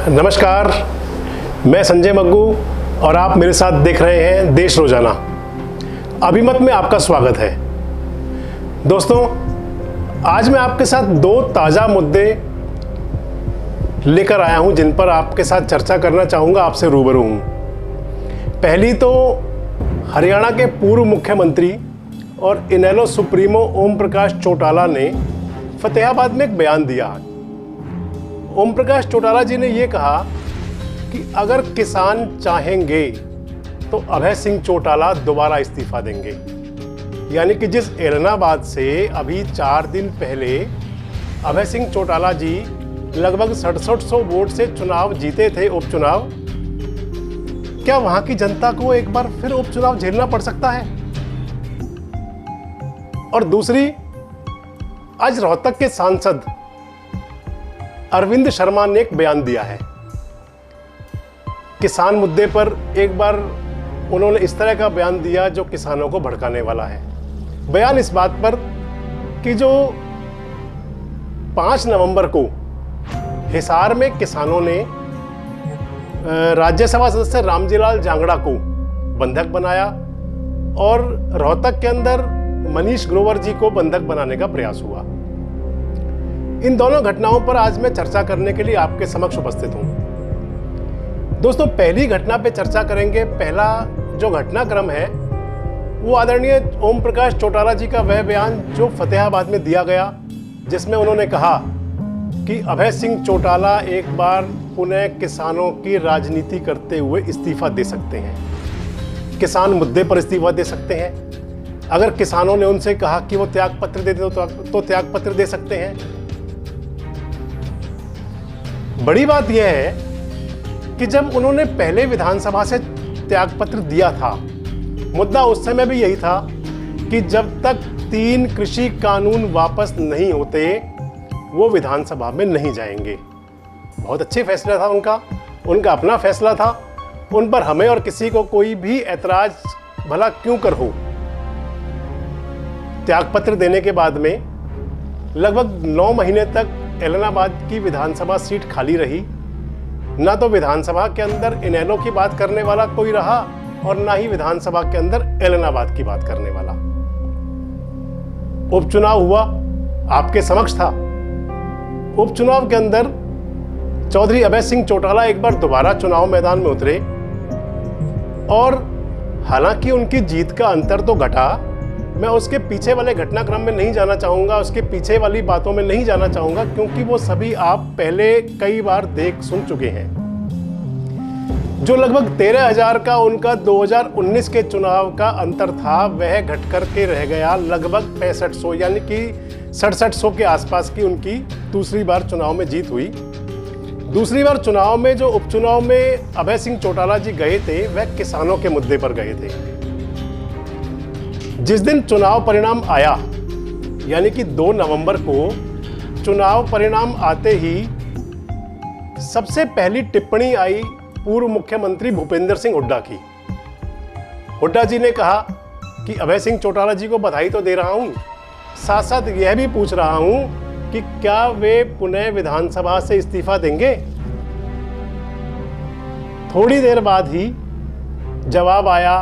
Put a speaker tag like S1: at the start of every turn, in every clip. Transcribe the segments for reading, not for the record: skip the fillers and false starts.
S1: नमस्कार, मैं संजय मग्गू और आप मेरे साथ देख रहे हैं देश रोजाना। अभिमत में आपका स्वागत है। दोस्तों, आज मैं आपके साथ दो ताज़ा मुद्दे लेकर आया हूं जिन पर आपके साथ चर्चा करना चाहूँगा, आपसे रूबरू हूँ। पहली तो हरियाणा के पूर्व मुख्यमंत्री और इनेलो सुप्रीमो ओम प्रकाश चौटाला ने फतेहाबाद में एक बयान दिया। ओम प्रकाश चौटाला जी ने ये कहा कि अगर किसान चाहेंगे तो अभय सिंह चौटाला दोबारा इस्तीफा देंगे। यानी कि जिस ऐलनाबाद से अभी 4 दिन पहले अभय सिंह चौटाला जी लगभग 6700 वोट से चुनाव जीते थे, उपचुनाव, क्या वहां की जनता को एक बार फिर उपचुनाव झेलना पड़ सकता है? और दूसरी, आज रोहतक के सांसद अरविंद शर्मा ने एक बयान दिया है। किसान मुद्दे पर एक बार उन्होंने इस तरह का बयान दिया जो किसानों को भड़काने वाला है। बयान इस बात पर कि जो 5 नवंबर को हिसार में किसानों ने राज्यसभा सदस्य रामजीलाल जांगड़ा को बंधक बनाया और रोहतक के अंदर मनीष ग्रोवर जी को बंधक बनाने का प्रयास हुआ। इन दोनों घटनाओं पर आज मैं चर्चा करने के लिए आपके समक्ष उपस्थित हूं। दोस्तों, पहली घटना पे चर्चा करेंगे। पहला जो घटनाक्रम है वो आदरणीय ओम प्रकाश चौटाला जी का वह बयान जो फतेहाबाद में दिया गया, जिसमें उन्होंने कहा कि अभय सिंह चौटाला एक बार पुनः किसानों की राजनीति करते हुए इस्तीफा दे सकते हैं, किसान मुद्दे पर इस्तीफा दे सकते हैं। अगर किसानों ने उनसे कहा कि वो त्यागपत्र दे दे तो त्यागपत्र दे सकते हैं। बड़ी बात यह है कि जब उन्होंने पहले विधानसभा से त्यागपत्र दिया था, मुद्दा उस समय भी यही था कि जब तक 3 कृषि कानून वापस नहीं होते वो विधानसभा में नहीं जाएंगे। बहुत अच्छे फैसला था उनका अपना फैसला था। उन पर हमें और किसी को कोई भी ऐतराज भला क्यों कर हो। त्यागपत्र देने के बाद में लगभग 9 महीने तक ऐलनाबाद की विधानसभा सीट खाली रही। ना तो विधानसभा के अंदर इनेलो की बात करने वाला कोई रहा और ना ही विधानसभा के अंदर ऐलनाबाद की बात करने वाला। उपचुनाव हुआ, आपके समक्ष था। उपचुनाव के अंदर चौधरी अभय सिंह चौटाला एक बार दोबारा चुनाव मैदान में उतरे और हालांकि उनकी जीत का अंतर तो घटा। मैं उसके पीछे वाले घटनाक्रम में नहीं जाना चाहूँगा, उसके पीछे वाली बातों में नहीं जाना चाहूँगा, क्योंकि वो सभी आप पहले कई बार देख सुन चुके हैं। जो लगभग 13,000 का उनका 2019 के चुनाव का अंतर था, वह घट कर के रह गया लगभग 6500, यानी कि 6700 के आसपास की उनकी दूसरी बार चुनाव में जीत हुई। दूसरी बार चुनाव में जो उपचुनाव में अभय सिंह चौटाला जी गए थे, वह किसानों के मुद्दे पर गए थे। जिस दिन चुनाव परिणाम आया, यानी कि 2 नवंबर को चुनाव परिणाम आते ही सबसे पहली टिप्पणी आई पूर्व मुख्यमंत्री भूपेंद्र सिंह हुड्डा की। हुड्डा जी ने कहा कि अभय सिंह चौटाला जी को बधाई तो दे रहा हूं, साथ साथ यह भी पूछ रहा हूं कि क्या वे पुनः विधानसभा से इस्तीफा देंगे। थोड़ी देर बाद ही जवाब आया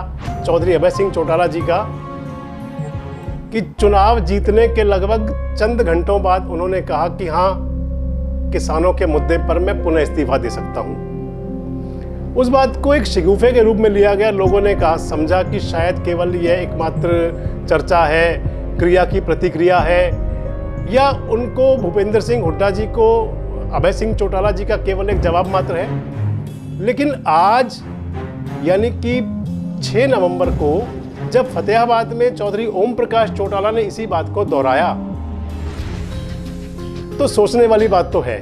S1: चौधरी अभय सिंह चौटाला जी का कि चुनाव जीतने के लगभग चंद घंटों बाद उन्होंने कहा कि हाँ, किसानों के मुद्दे पर मैं पुनः इस्तीफा दे सकता हूं। उस बात को एक शिगुफे के रूप में लिया गया। लोगों ने कहा, समझा कि शायद केवल यह एकमात्र चर्चा है, क्रिया की प्रतिक्रिया है, या उनको भूपेंद्र सिंह हुड्डा जी को अभय सिंह चौटाला जी का केवल एक जवाब मात्र है। लेकिन आज यानी कि 6 नवंबर को जब फतेहाबाद में चौधरी ओम प्रकाश चौटाला ने इसी बात को दोहराया, तो सोचने वाली बात तो है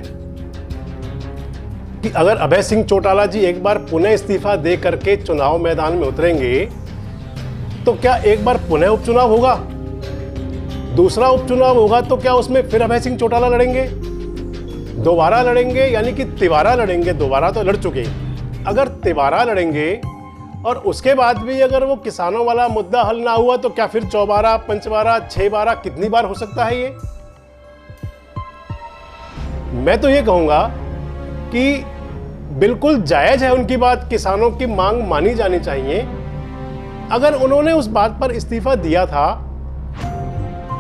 S1: कि अगर अभय सिंह चौटाला जी एक बार पुनः इस्तीफा दे करके चुनाव मैदान में उतरेंगे तो क्या एक बार पुनः उपचुनाव होगा? दूसरा उपचुनाव होगा तो क्या उसमें फिर अभय सिंह चौटाला लड़ेंगे? दोबारा लड़ेंगे, यानी कि तिबारा लड़ेंगे। दोबारा तो लड़ चुके। अगर तिबारा लड़ेंगे और उसके बाद भी अगर वो किसानों वाला मुद्दा हल ना हुआ तो क्या फिर 4बारा, 5बारा, 6बारा, कितनी बार हो सकता है ये? मैं तो ये कहूंगा कि बिल्कुल जायज है उनकी बात, किसानों की मांग मानी जानी चाहिए। अगर उन्होंने उस बात पर इस्तीफा दिया था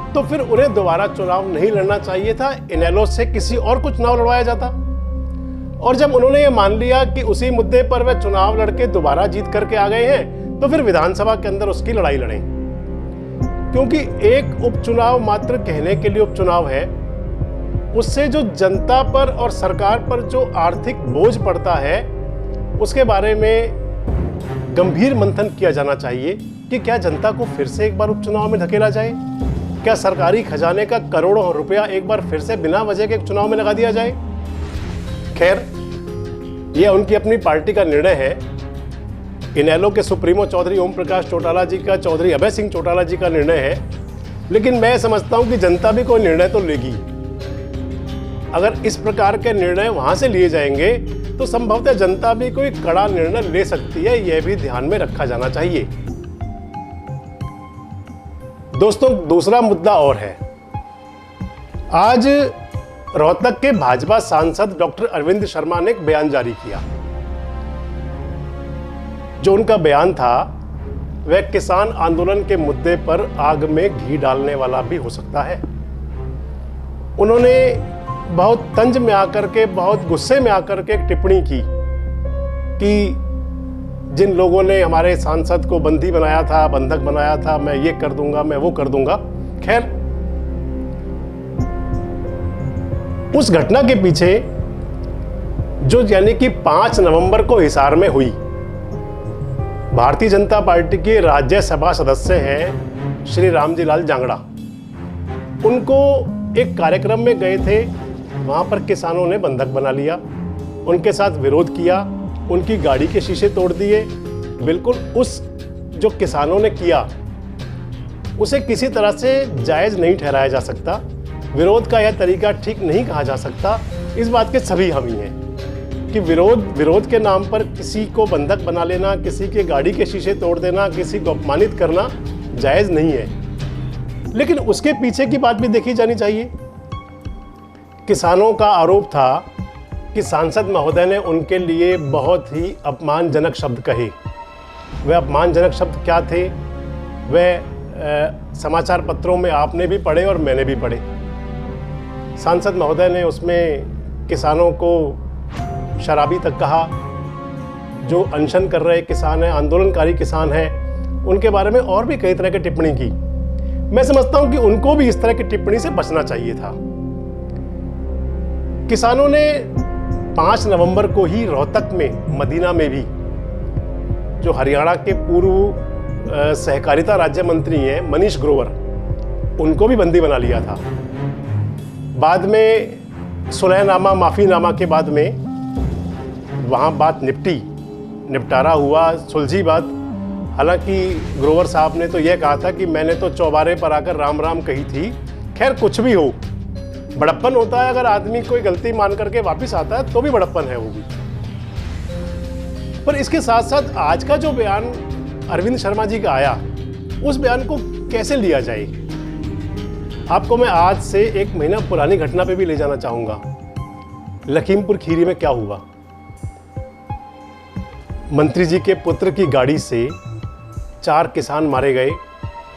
S1: तो फिर उन्हें दोबारा चुनाव नहीं लड़ना चाहिए था, इनेलो से किसी और को चुनाव लड़वाया जाता। और जब उन्होंने ये मान लिया कि उसी मुद्दे पर वे चुनाव लड़के दोबारा जीत करके आ गए हैं, तो फिर विधानसभा के अंदर उसकी लड़ाई लड़ें। क्योंकि एक उपचुनाव मात्र कहने के लिए उपचुनाव है, उससे जो जनता पर और सरकार पर जो आर्थिक बोझ पड़ता है उसके बारे में गंभीर मंथन किया जाना चाहिए कि क्या जनता को फिर से एक बार उपचुनाव में धकेला जाए, क्या सरकारी खजाने का करोड़ों रुपया एक बार फिर से बिना वजह के चुनाव में लगा दिया जाए। खैर, यह उनकी अपनी पार्टी का निर्णय है। इनेलो के सुप्रीमो चौधरी ओम प्रकाश चौटाला जी का, चौधरी अभय सिंह चौटाला जी का निर्णय है, लेकिन मैं समझता हूं कि जनता भी कोई निर्णय तो लेगी। अगर इस प्रकार के निर्णय वहां से लिए जाएंगे तो संभवतः जनता भी कोई कड़ा निर्णय ले सकती है, यह भी ध्यान में रखा जाना चाहिए। दोस्तों, दूसरा मुद्दा और है। आज रोहतक के भाजपा सांसद डॉक्टर अरविंद शर्मा ने एक बयान जारी किया। जो उनका बयान था वह किसान आंदोलन के मुद्दे पर आग में घी डालने वाला भी हो सकता है। उन्होंने बहुत तंज में आकर के, बहुत गुस्से में आकर के एक टिप्पणी की कि जिन लोगों ने हमारे सांसद को बंदी बनाया था, बंधक बनाया था, मैं ये कर दूंगा, मैं वो कर दूंगा। खैर, उस घटना के पीछे जो यानी कि 5 नवंबर को हिसार में हुई, भारतीय जनता पार्टी के राज्यसभा सदस्य हैं श्री रामजी लाल जांगड़ा, उनको एक कार्यक्रम में गए थे, वहां पर किसानों ने बंधक बना लिया, उनके साथ विरोध किया, उनकी गाड़ी के शीशे तोड़ दिए। बिल्कुल उस जो किसानों ने किया उसे किसी तरह से जायज नहीं ठहराया जा सकता, विरोध का यह तरीका ठीक नहीं कहा जा सकता। इस बात के सभी हामी हैं कि विरोध के नाम पर किसी को बंधक बना लेना, किसी के गाड़ी के शीशे तोड़ देना, किसी को अपमानित करना जायज नहीं है। लेकिन उसके पीछे की बात भी देखी जानी चाहिए। किसानों का आरोप था कि सांसद महोदय ने उनके लिए बहुत ही अपमानजनक शब्द कहे। वह अपमानजनक शब्द क्या थे, वह समाचार पत्रों में आपने भी पढ़े और मैंने भी पढ़े। सांसद महोदय ने उसमें किसानों को शराबी तक कहा। जो अनशन कर रहे किसान हैं, आंदोलनकारी किसान हैं, उनके बारे में और भी कई तरह की टिप्पणी की। मैं समझता हूं कि उनको भी इस तरह की टिप्पणी से बचना चाहिए था। किसानों ने 5 नवंबर को ही रोहतक में, मदीना में भी, जो हरियाणा के पूर्व सहकारिता राज्य मंत्री हैं मनीष ग्रोवर, उनको भी बंदी बना लिया था। बाद में सुलहनामा, माफीनामा के बाद में वहाँ बात निपटारा हुआ, सुलझी बात। हालांकि ग्रोवर साहब ने तो यह कहा था कि मैंने तो चौबारे पर आकर राम राम कही थी। खैर, कुछ भी हो, बड़प्पन होता है। अगर आदमी कोई गलती मान करके वापस आता है तो भी बड़प्पन है वो भी। पर इसके साथ साथ आज का जो बयान अरविंद शर्मा जी का आया, उस बयान को कैसे लिया जाए, आपको मैं आज से 1 महीना पुरानी घटना पे भी ले जाना चाहूंगा। लखीमपुर खीरी में क्या हुआ। मंत्री जी के पुत्र की गाड़ी से 4 किसान मारे गए,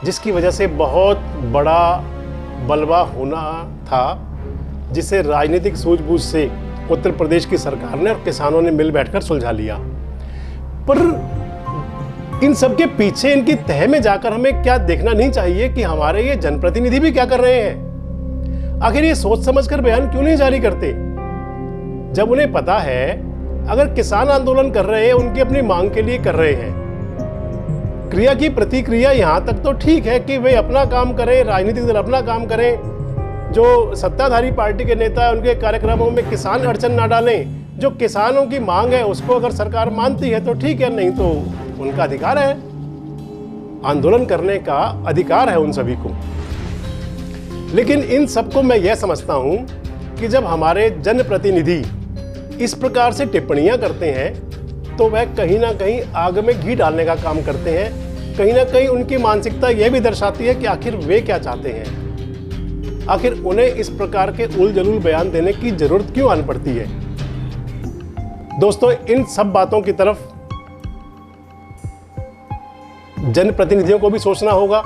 S1: जिसकी वजह से बहुत बड़ा बलवा होना था, जिसे राजनीतिक सूझबूझ से उत्तर प्रदेश की सरकार ने और किसानों ने मिल बैठकर सुलझा लिया। पर इन सब के पीछे, इनकी तह में जाकर हमें क्या देखना नहीं चाहिए कि हमारे ये जनप्रतिनिधि भी क्या कर रहे हैं। आखिर ये सोच समझकर बयान क्यों नहीं जारी करते, जब उन्हें पता है अगर किसान आंदोलन कर रहे हैं, उनकी अपनी मांग के लिए कर रहे हैं। क्रिया की प्रतिक्रिया यहां तक तो ठीक है कि वे अपना काम करें, राजनीतिक दल अपना काम करें, जो सत्ताधारी पार्टी के नेता है उनके कार्यक्रमों में किसान अड़चन ना डालें। जो किसानों की मांग है उसको अगर सरकार मानती है तो ठीक है, नहीं तो उनका अधिकार है, आंदोलन करने का अधिकार है उन सभी को। लेकिन इन सबको मैं यह समझता हूं कि जब हमारे जनप्रतिनिधि इस प्रकार से टिप्पणियां करते हैं तो वह कहीं ना कहीं आग में घी डालने का काम करते हैं। कहीं ना कहीं उनकी मानसिकता यह भी दर्शाती है कि आखिर वे क्या चाहते हैं, आखिर उन्हें इस प्रकार के उल जलूल बयान देने की जरूरत क्यों आन पड़ती है। दोस्तों, इन सब बातों की तरफ जनप्रतिनिधियों को भी सोचना होगा,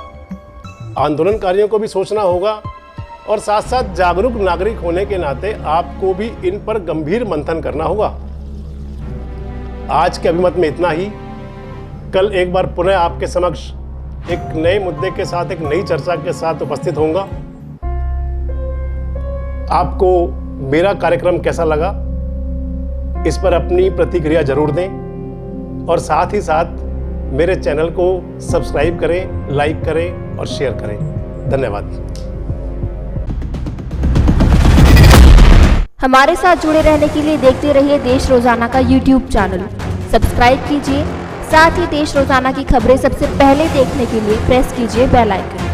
S1: आंदोलनकारियों को भी सोचना होगा और साथ साथ जागरूक नागरिक होने के नाते आपको भी इन पर गंभीर मंथन करना होगा। आज के अभिमत में इतना ही। कल एक बार पुनः आपके समक्ष एक नए मुद्दे के साथ, एक नई चर्चा के साथ उपस्थित होऊंगा। आपको मेरा कार्यक्रम कैसा लगा, इस पर अपनी प्रतिक्रिया जरूर दें और साथ ही साथ मेरे चैनल को सब्सक्राइब करें, लाइक करें और शेयर करें। धन्यवाद।
S2: हमारे साथ जुड़े रहने के लिए देखते रहिए देश रोजाना का YouTube चैनल। सब्सक्राइब कीजिए, साथ ही देश रोजाना की खबरें सबसे पहले देखने के लिए प्रेस कीजिए बेल आइकन।